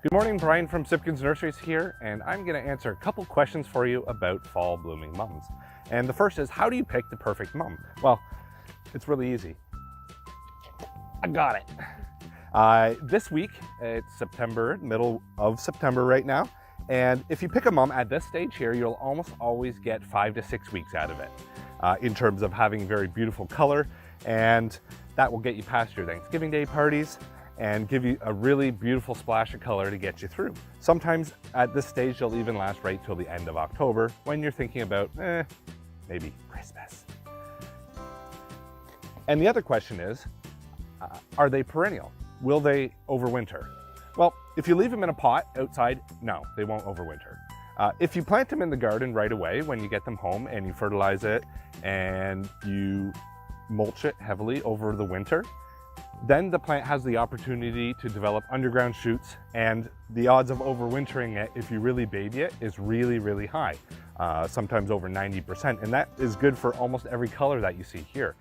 Good morning, Brian from Sipkens Nurseries here, and I'm going to answer a couple questions for you about fall blooming mums. And the first is, how do you pick the perfect mum? Well, it's really easy. I got it. This week, it's September, middle of September right now, and if you pick a mum at this stage here, you'll almost always get 5 to 6 weeks out of it in terms of having very beautiful color, and that will get you past your Thanksgiving Day parties and give you a really beautiful splash of color to get you through. Sometimes at this stage, they'll even last right till the end of October when you're thinking about, maybe Christmas. And the other question is, are they perennial? Will they overwinter? Well, if you leave them in a pot outside, no, they won't overwinter. If you plant them in the garden right away when you get them home and you fertilize it and you mulch it heavily over the winter, then the plant has the opportunity to develop underground shoots, and the odds of overwintering it, if you really baby it, is really, really high, sometimes over 90%, and that is good for almost every color that you see here.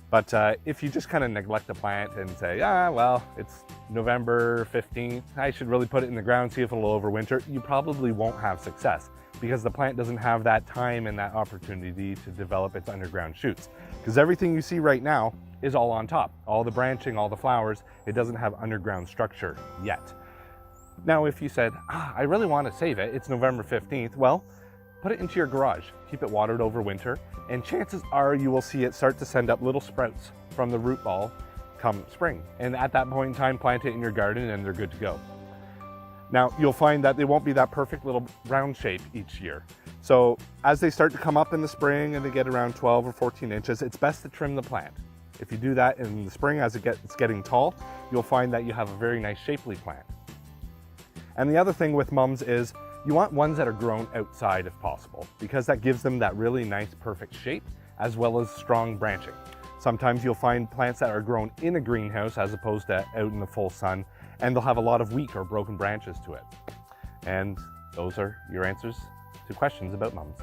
But if you just kind of neglect the plant and say, well, it's November 15th, I should really put it in the ground, see if it'll overwinter, you probably won't have success because the plant doesn't have that time and that opportunity to develop its underground shoots. Because everything you see right now is all on top. All the branching, all the flowers, it doesn't have underground structure yet. Now, if you said, I really want to save it, it's November 15th, well, put it into your garage, keep it watered over winter, and chances are you will see it start to send up little sprouts from the root ball come spring. And at that point in time, plant it in your garden and they're good to go. Now, you'll find that they won't be that perfect little round shape each year. So as they start to come up in the spring and they get around 12 or 14 inches, it's best to trim the plant. If you do that in the spring as it's getting tall, you'll find that you have a very nice shapely plant. And the other thing with mums is you want ones that are grown outside if possible, because that gives them that really nice perfect shape as well as strong branching. Sometimes you'll find plants that are grown in a greenhouse as opposed to out in the full sun, and they'll have a lot of weak or broken branches to it. And those are your answers to questions about mums.